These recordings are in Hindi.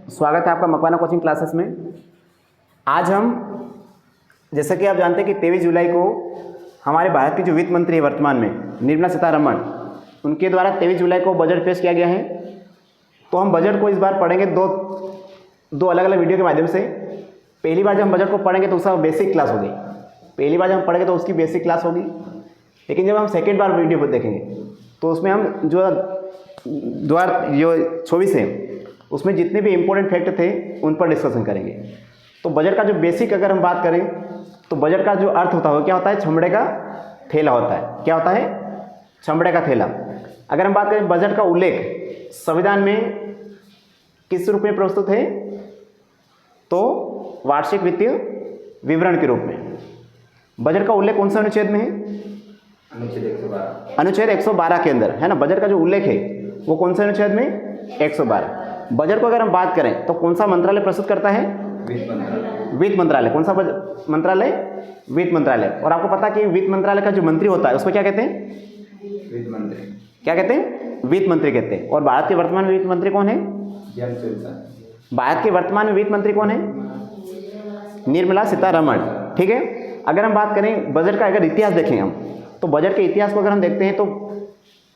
स्वागत है आपका मकवाना कोचिंग क्लासेस में। आज हम, जैसा कि आप जानते हैं कि 23 जुलाई को हमारे भारत की जो वित्त मंत्री है वर्तमान में, निर्मला सीतारमण, उनके द्वारा 23 जुलाई को बजट पेश किया गया है। तो हम बजट को इस बार पढ़ेंगे दो अलग अलग वीडियो के माध्यम से। पहली बार जब हम बजट को पढ़ेंगे तो उसका बेसिक क्लास होगी, पहली बार जब हम पढ़ेंगे तो उसकी बेसिक क्लास होगी। लेकिन जब हम सेकेंड बार वीडियो को देखेंगे तो उसमें हम जो 2024 है उसमें जितने भी इम्पोर्टेंट फैक्ट थे उन पर डिस्कशन करेंगे। तो बजट का जो बेसिक अगर हम बात करें तो बजट का जो अर्थ होता है वो क्या होता है? चमड़े का थैला होता है। क्या होता है? चमड़े का थैला। अगर हम बात करें बजट का उल्लेख संविधान में किस रूप में प्रस्तुत है तो वार्षिक वित्तीय विवरण के रूप में। बजट का उल्लेख कौन सा अनुच्छेद में है? अनुच्छेद 112 के अंदर है ना। बजट का जो उल्लेख है वो कौन सा अनुच्छेद में? 112। बजट को अगर हम बात करें तो कौन सा मंत्रालय प्रस्तुत करता है? वित्त मंत्रालय। कौन सा मंत्रालय? वित्त मंत्रालय। और आपको पता कि वित्त मंत्रालय का जो मंत्री होता है उसको क्या कहते हैं? वित्त मंत्री। क्या कहते हैं? वित्त मंत्री कहते हैं। और भारत के वर्तमान में वित्त मंत्री कौन है? भारत के वर्तमान में वित्त मंत्री कौन है? निर्मला सीतारमण। ठीक है। अगर हम बात करें बजट का, अगर इतिहास देखें हम तो बजट के इतिहास को अगर हम देखते हैं तो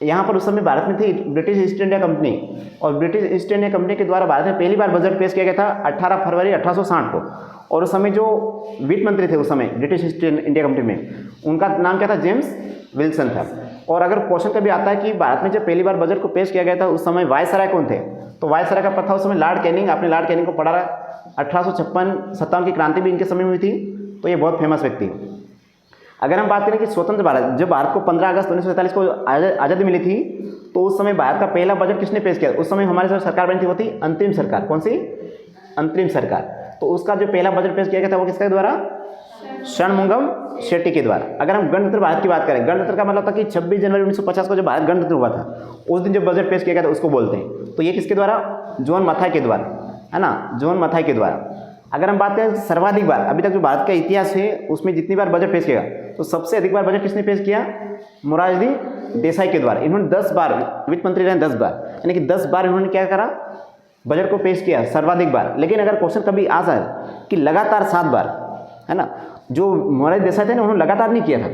यहाँ पर उस समय भारत में थी ब्रिटिश ईस्ट इंडिया कंपनी, और ब्रिटिश ईस्ट इंडिया कंपनी के द्वारा भारत में पहली बार बजट पेश किया गया था 18 फरवरी 1860 को। और उस समय जो वित्त मंत्री थे उस समय ब्रिटिश ईस्ट इंडिया कंपनी में, उनका नाम क्या था? जेम्स विल्सन था। और अगर क्वेश्चन कभी आता है कि भारत में जब पहली बार बजट को पेश किया गया था उस समय वायसराय कौन थे, तो वायसराय का पद था उस समय लॉर्ड कैनिंग। आपने लॉर्ड कैनिंग को पढ़ा रहा। 1856-57 की क्रांति भी इनके समय में हुई थी, तो ये बहुत फेमस व्यक्ति है। अगर हम बात करें कि स्वतंत्र भारत, जब भारत को 15 अगस्त 1947 को आज़ादी मिली थी तो उस समय भारत का पहला बजट किसने पेश किया? उस समय हमारे जो सरकार बनी थी वो थी अंतरिम सरकार। कौन सी? अंतरिम सरकार। तो उसका जो पहला बजट पेश किया गया था वो किसके द्वारा? षणमुगम शेट्टी के द्वारा। अगर हम गणतंत्र भारत की बात करें, गणतंत्र का मतलब था कि 26 जनवरी 1950 को जब भारत गणतंत्र हुआ था उस दिन जब बजट पेश किया गया था उसको बोलते हैं। तो ये किसके द्वारा? जॉन मथाई के द्वारा, है ना, जॉन मथाई के द्वारा। अगर हम बात करें सर्वाधिक बार, अभी तक जो भारत का इतिहास है उसमें जितनी बार बजट पेश किया तो सबसे अधिक बार बजट किसने पेश किया? मोरारजी देसाई के द्वारा। इन्होंने 10 बार वित्त मंत्री रहे, 10 बार, यानी कि 10 बार इन्होंने क्या करा? बजट को पेश किया, सर्वाधिक बार। लेकिन अगर क्वेश्चन कभी आ जाए कि लगातार 7 बार, है ना, जो मोरारजी देसाई थे ना उन्होंने लगातार नहीं किया था।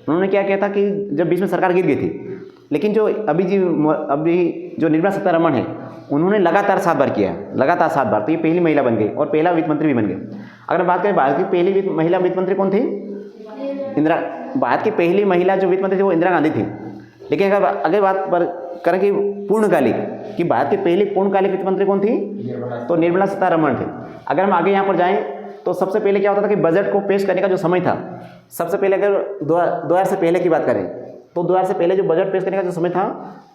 उन्होंने क्या किया था कि जब बीच में सरकार गिर गई थी, लेकिन जो अभी जो निर्मला सीतारमण है उन्होंने लगातार 7 बार किया, लगातार 7 बार। तो ये पहली महिला बन गई और पहला वित्त मंत्री भी बन गए। अगर बात करें भारत की पहली महिला वित्त मंत्री कौन थी? इंदिरा। भारत की पहली महिला जो वित्त मंत्री थी वो इंदिरा गांधी थी। लेकिन अगर बात करें कि पूर्णकालिक, कि भारत की पहली पूर्णकालिक वित्त मंत्री कौन थी तो निर्मला सीतारमण थी। अगर हम आगे यहाँ पर जाएँ तो सबसे पहले क्या होता था कि बजट को पेश करने का जो समय था, सबसे पहले अगर 2000 से पहले की बात करें तो 2000 से पहले जो बजट पेश करने का जो समय था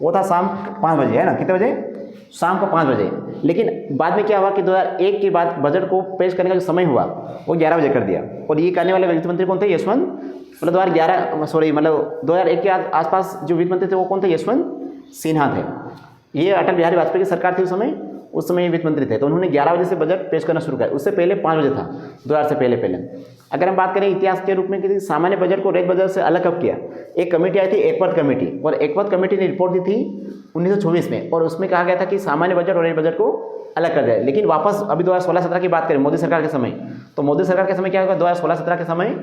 वो था शाम 5 बजे, है ना। कितने बजे? शाम को 5 बजे। लेकिन बाद में क्या हुआ कि 2001 के बाद बजट को पेश करने का जो समय हुआ वो 11 बजे कर दिया। और ये करने वाले वित्त मंत्री कौन थे? यशवंत, मतलब 2001 के आसपास जो वित्त मंत्री थे वो कौन थे? यशवंत सिन्हा थे। ये अटल बिहारी वाजपेयी की सरकार थी उस समय ये वित्त मंत्री थे। तो उन्होंने 11 बजे से बजट पेश करना शुरू किया। उससे पहले 5 बजे था, 2000 से पहले। अगर हम बात करें इतिहास के रूप में कि सामान्य बजट को रेल बजट से अलग कब किया, एक कमेटी आई थी एकवर्थ कमेटी, और एकवर्थ कमेटी ने रिपोर्ट दी थी 1924 में, और उसमें कहा गया था कि सामान्य बजट और रेल बजट को अलग कर दिया। लेकिन वापस अभी 2016-17 की बात करें मोदी सरकार के समय, तो मोदी सरकार के समय क्या होगा? 2016-17 के समय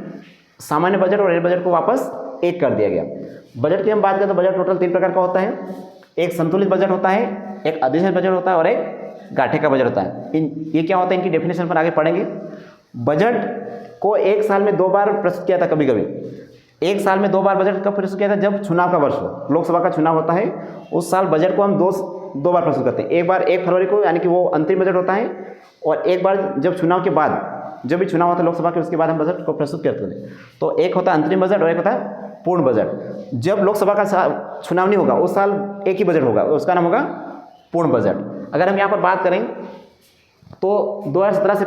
सामान्य बजट और रेल बजट को वापस एक कर दिया गया। बजट की हम बात करें तो बजट टोटल 3 प्रकार का होता है। एक संतुलित बजट होता है, एक अधिशेष बजट होता है और एक गाठे का बजट होता है। ये क्या होता है इनकी डेफिनेशन पर आगे पढ़ेंगे। बजट को एक साल में 2 बार प्रस्तुत किया था। कभी कभी एक साल में 2 बार बजट कब प्रस्तुत किया था? जब चुनाव का वर्ष हो, लोकसभा का चुनाव होता है, उस साल बजट को हम दो बार प्रस्तुत करते हैं। एक बार 1 फरवरी को, यानी कि वो अंतरिम बजट होता है, और एक बार जब चुनाव के बाद, जब भी चुनाव होता है लोकसभा के, उसके बाद हम बजट को प्रस्तुत करते हैं। तो एक होता है अंतरिम बजट और एक होता है पूर्ण बजट। जब लोकसभा का चुनाव नहीं होगा उस साल एक ही बजट होगा, उसका नाम होगा पूर्ण बजट। अगर हम यहाँ पर बात करें तो 2017 से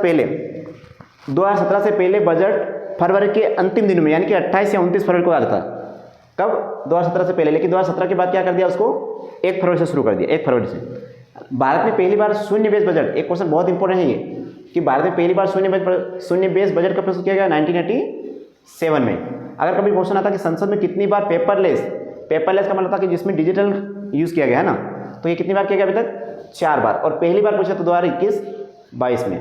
पहले बजट फरवरी के अंतिम दिन में, यानी कि 28 या 29 फरवरी को आता था। कब? 2017 से पहले। लेकिन 2017 के बाद क्या कर दिया? उसको 1 फरवरी से शुरू कर दिया। 1 फरवरी से भारत में पहली बार शून्य बेस बजट, एक क्वेश्चन बहुत इंपॉर्टेंट है ये, कि भारत में पहली बार शून्य बेस बजट का प्रस्तुत किया गया 1987 में। अगर कभी क्वेश्चन आता कि संसद में कितनी बार पेपरलेस का मतलब था कि जिसमें डिजिटल यूज़ किया गया है ना, तो ये कितनी बार किया गया अभी तक? 4 बार, और पहली बार पूछा तो 2021-22 में।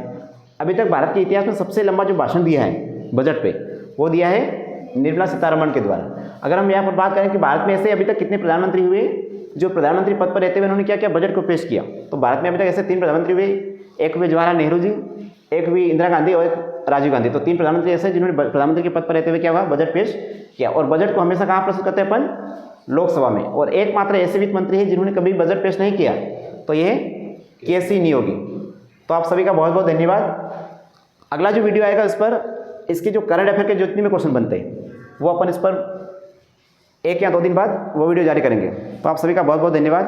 अभी तक भारत के इतिहास में सबसे लंबा जो भाषण दिया है बजट पे वो दिया है निर्मला सीतारमण के द्वारा। अगर हम यहाँ पर बात करें कि भारत में ऐसे अभी तक कितने प्रधानमंत्री हुए जो प्रधानमंत्री पद पर रहते हुए उन्होंने क्या किया, बजट को पेश किया, तो भारत में अभी तक ऐसे 3 प्रधानमंत्री हुए, एक हुए जवाहरलाल नेहरू जी, एक हुई इंदिरा गांधी और एक राजीव गांधी। तो 3 प्रधानमंत्री ऐसे जिन्होंने प्रधानमंत्री के पद पर रहते हुए क्या हुआ, बजट पेश किया। और बजट को हमेशा कहाँ प्रस्तुत करते हैं अपन, लोकसभा में। और एकमात्र ऐसे वित्त मंत्री है जिन्होंने कभी बजट पेश नहीं किया, तो ये केसी नियोगी। तो आप सभी का बहुत बहुत धन्यवाद। अगला जो वीडियो आएगा इस पर इसकी जो करंट अफेयर के जितने में क्वेश्चन बनते हैं वो अपन इस पर 1 या 2 दिन बाद वो वीडियो जारी करेंगे। तो आप सभी का बहुत बहुत धन्यवाद।